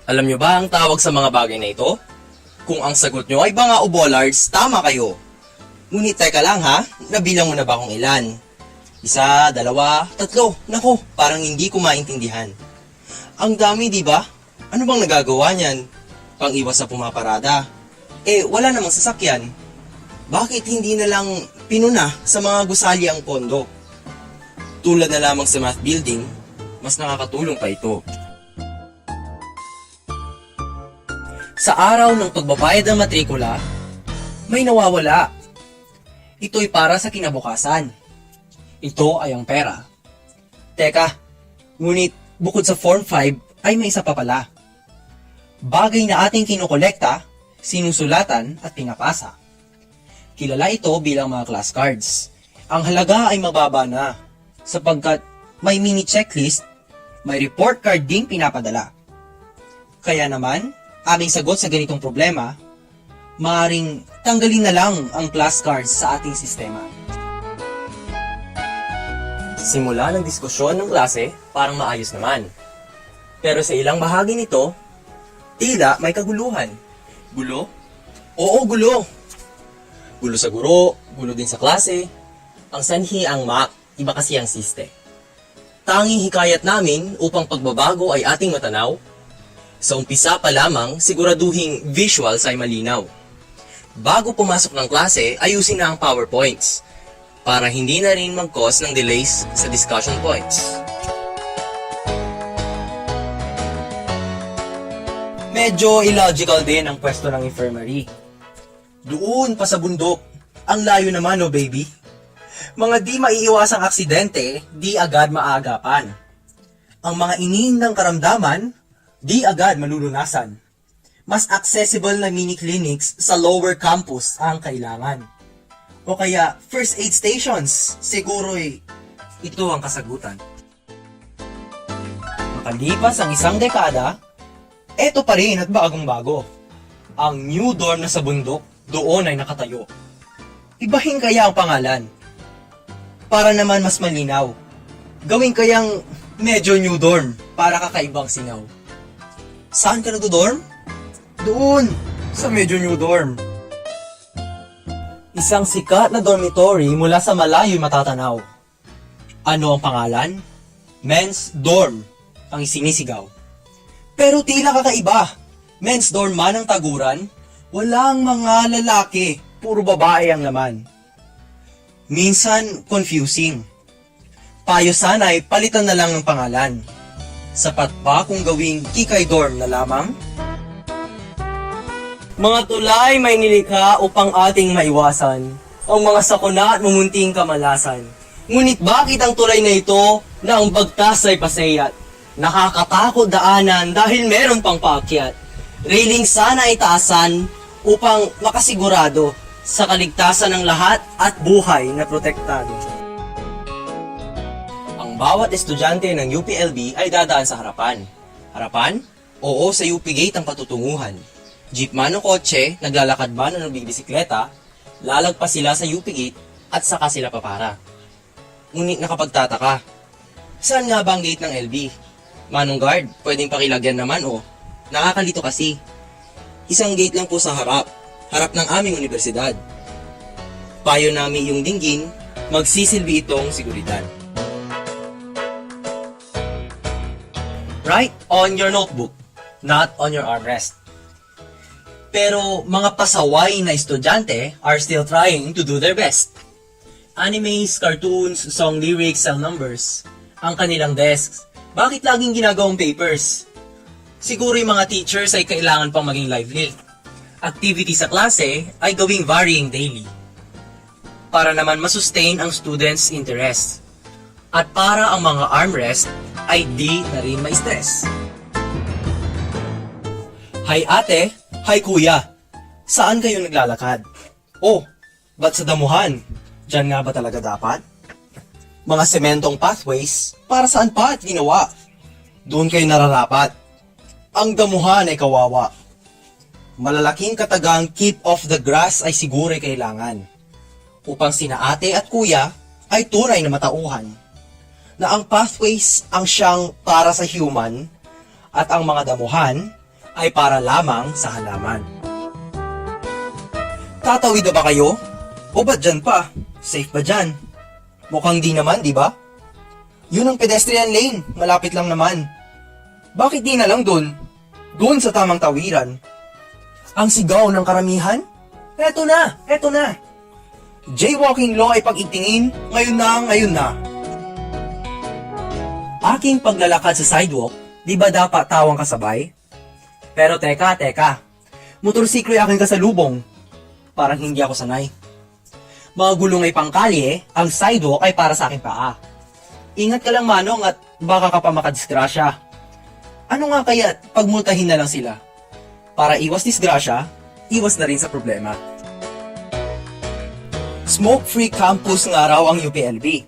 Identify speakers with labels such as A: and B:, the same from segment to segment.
A: Alam nyo ba ang tawag sa mga bagay na ito? Kung ang sagot nyo ay banga o bollards, tama kayo. Ngunit teka lang ha, nabilang mo na ba kung ilan? Isa, dalawa, tatlo. Nako, parang hindi ko maintindihan. Ang dami, di ba? Ano bang nagagawa niyan? Pang-iwas sa pumaparada. Wala namang sasakyan. Bakit hindi na lang pinuna sa mga gusali ang pondo? Tulad na lamang sa math building, mas nakakatulong pa ito. Sa araw ng pagbabayad ng matrikula, may nawawala. Ito'y para sa kinabukasan. Ito ay ang pera. Teka, ngunit bukod sa Form 5 ay may isa pa pala. Bagay na ating kinukolekta, sinusulatan at pinapasa. Kilala ito bilang mga class cards. Ang halaga ay mababa na sapagkat may mini checklist, may report card ding pinapadala. Kaya naman, aming sagot sa ganitong problema, maaaring tanggalin na lang ang class cards sa ating sistema. Simula ng diskusyon ng klase, parang maayos naman. Pero sa ilang bahagi nito, tila may kaguluhan. Gulo? Oo, gulo. Gulo sa guro, gulo din sa klase. Ang sanhi ang map, iba kasi ang siste. Tanging hikayat namin upang pagbabago ay ating matanaw. Sa umpisa pa lamang, siguraduhing visuals ay malinaw. Bago pumasok ng klase, ayusin na ang PowerPoints para hindi na rin mag-cause ng delays sa discussion points. Medyo illogical din ang pwesto ng infirmary. Doon pa sa bundok, ang layo naman no baby. Mga di maiiwasang aksidente, di agad maagapan. Ang mga iniindang karamdaman, di agad malulunasan. Mas accessible na mini clinics sa lower campus ang kailangan. O kaya first aid stations, siguro'y ito ang kasagutan. Makalipas ang isang dekada, eto pa rin at bagong-bago. Ang new dorm na sa bundok, doon ay nakatayo. Ibahin kaya ang pangalan? Para naman mas malinaw. Gawin kayang medyo new dorm para kakaibang singaw. Saan ka nagdo-dorm? Doon, sa medyo new dorm. Isang sikat na dormitory mula sa malayo'y matatanaw. Ano ang pangalan? Men's Dorm, ang isinisigaw. Pero tila kakaiba. Men's dorm man ang taguran, walang mga lalaki, puro babae ang laman. Minsan, confusing. Payo sana'y palitan na lang ng pangalan. Sapat ba kung gawing kikay dorm na lamang? Mga tulay may nilikha upang ating maiwasan ang mga sakuna at mumunting kamalasan. Ngunit bakit ang tulay na ito na ang bagtas ay pasayat? Nakakatakot daanan dahil meron pang paakyat. Railing sana ay taasan upang makasigurado sa kaligtasan ng lahat at buhay na protektado. Ang bawat estudyante ng UPLB ay dadaan sa harapan. Harapan? Oo, sa UP Gate ang patutunguhan. Jeep man o kotse, naglalakad man o nagbibisikleta, lalagpas sila sa UP Gate at saka sila papara. Ngunit nakapagtataka, saan nga ba ang gate ng LB? Manong guard, pwedeng pakilagyan naman o. Nakakalito kasi. Isang gate lang po sa harap ng aming universidad. Payo namin yung dinggin, magsisilbi itong seguridad. Write on your notebook, not on your armrest. Pero mga pasaway na estudyante are still trying to do their best. Animes, cartoons, song lyrics, cell numbers, ang kanilang desks. Bakit laging ginagawang papers? Siguro yung mga teachers ay kailangan pang maging lively. Activity sa klase ay gawing varying daily. Para naman masustain ang students' interest. At para ang mga armrest ay di na rin ma-stress. Hi ate, hi kuya, saan kayo naglalakad? Oh, ba't sa damuhan? Diyan nga ba talaga dapat? Mga sementong pathways, para saan pa at ginawa? Doon kayo nararapat. Ang damuhan ay kawawa. Malalaking katagang keep off the grass ay siguro kailangan. Upang sina ate at kuya ay tunay na matauhan. Na ang pathways ang siyang para sa human at ang mga damuhan ay para lamang sa halaman. Tatawid na ba kayo? O ba't dyan pa? Safe ba dyan? Mukhang di naman, di ba? Yun ang pedestrian lane, malapit lang naman. Bakit di na lang dun? Dun sa tamang tawiran. Ang sigaw ng karamihan? Eto na, eto na. Jaywalking law ay pag-itingin, ngayon na. Aking paglalakad sa sidewalk, di ba dapat tawang kasabay? Pero teka. Motorsiklo ay aking kasalubong. Parang hindi ako sanay. Mga gulong ay pangkalye, ang sidewalk ay para sa aking paa. Ingat ka lang manong at baka ka pa makadisgrasya. Ano nga kaya pagmultahin na lang sila? Para iwas disgrasya, iwas na rin sa problema. Smoke-free campus nga raw ang UPLB.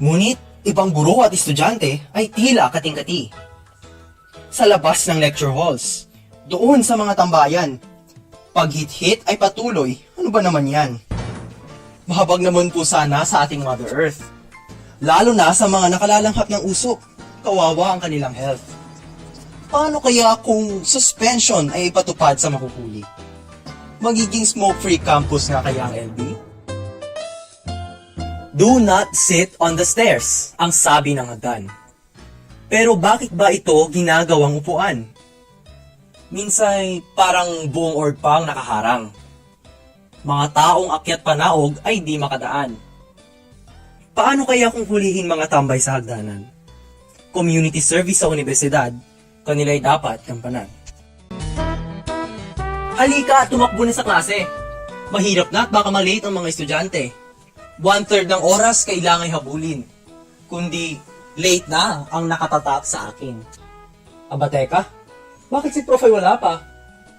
A: Ngunit, ibang guro at estudyante ay tila kating-kati. Sa labas ng lecture halls, doon sa mga tambayan, pag hit-hit ay patuloy, ano ba naman yan? Mahabag naman po sana sa ating Mother Earth. Lalo na sa mga nakalalanghap ng usok, kawawa ang kanilang health. Paano kaya kung suspension ay ipatupad sa makuhuli? Magiging smoke-free campus nga kaya ang LB? Do not sit on the stairs, ang sabi ng hagdan. Pero bakit ba ito ginagawang upuan? Minsan parang buong org pa ang nakaharang. Mga taong akyat panaog ay di makadaan. Paano kaya kung hulihin mga tambay sa hagdanan? Community service sa universidad, kanila'y dapat gampanan. Halika, tumakbo na sa klase. Mahirap na at baka malate ang mga estudyante. 1/3 ng oras kailangan habulin. Kundi late na ang nakatatak sa akin. Aba teka, bakit si Prof ay wala pa?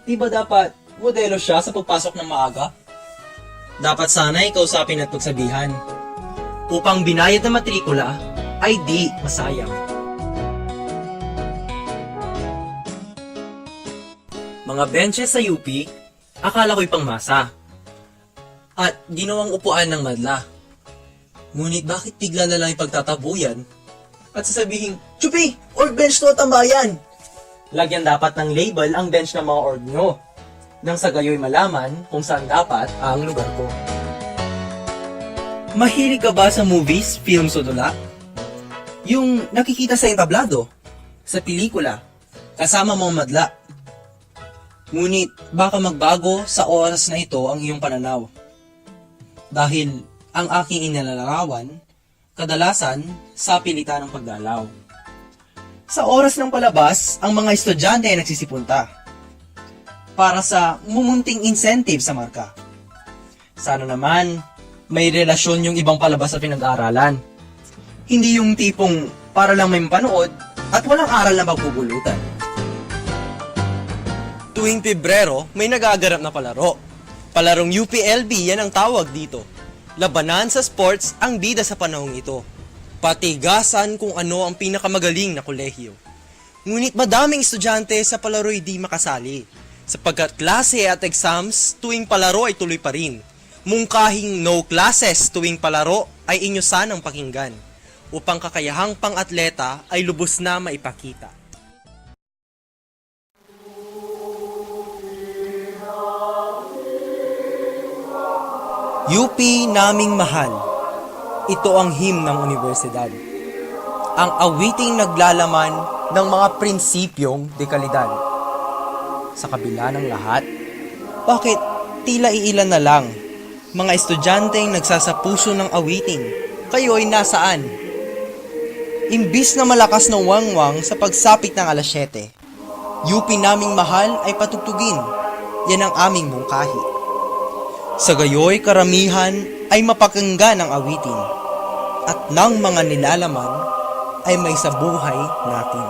A: Di ba dapat modelo siya sa pagpasok ng maaga? Dapat sana'y kausapin at pagsabihan. Upang binayad na matrikula ay di masayang. Mga benches sa UP, akala ko'y pangmasa. At ginawang upuan ng madla. Ngunit bakit bigla na lang ipagtatabuyan? At sasabihin, Chupi! Org bench to, tambayan! Lagyan dapat ng label ang bench ng mga org nyo. Nang sa gayo'y malaman kung saan dapat ang lugar ko. Mahilig ka ba sa movies, films o dula? Yung nakikita sa entablado, sa pelikula, kasama mong madla. Ngunit baka magbago sa oras na ito ang iyong pananaw. Dahil ang aking inalarawan, kadalasan sa pilitan ng pagdalaw. Sa oras ng palabas, ang mga estudyante ay nagsisipunta para sa mumunting incentive sa marka. Sana naman, may relasyon yung ibang palabas sa pinag-aaralan. Hindi yung tipong para lang may mapanood at walang aral na magpupulutan. Tuwing Pebrero, may nagaganap na palaro. Palarong UPLB yan ang tawag dito. Labanan sa sports ang bida sa panahong ito. Patigasan kung ano ang pinakamagaling na kolehiyo. Ngunit madaming estudyante sa palaro'y di makasali. Sapagkat klase at exams tuwing palaro ay tuloy pa rin. Mungkahing no classes tuwing palaro ay inyo sanang pakinggan. Upang kakayahang pang-atleta ay lubos na maipakita. UP naming mahal. Ito ang hymn ng universidad. Ang awiting naglalaman ng mga prinsipyong dekalidad. Sa kabila ng lahat, bakit tila iilan na lang mga estudyanteng nagsasapuso ng awiting? Kayo'y nasaan? Imbis na malakas na wangwang sa pagsapit ng alas 7, UP naming mahal ay patugtugin. Yan ang aming mungkahi. Sa gayo'y karamihan ay mapakinggan ang awitin at ng mga nilalaman ay may sa buhay natin.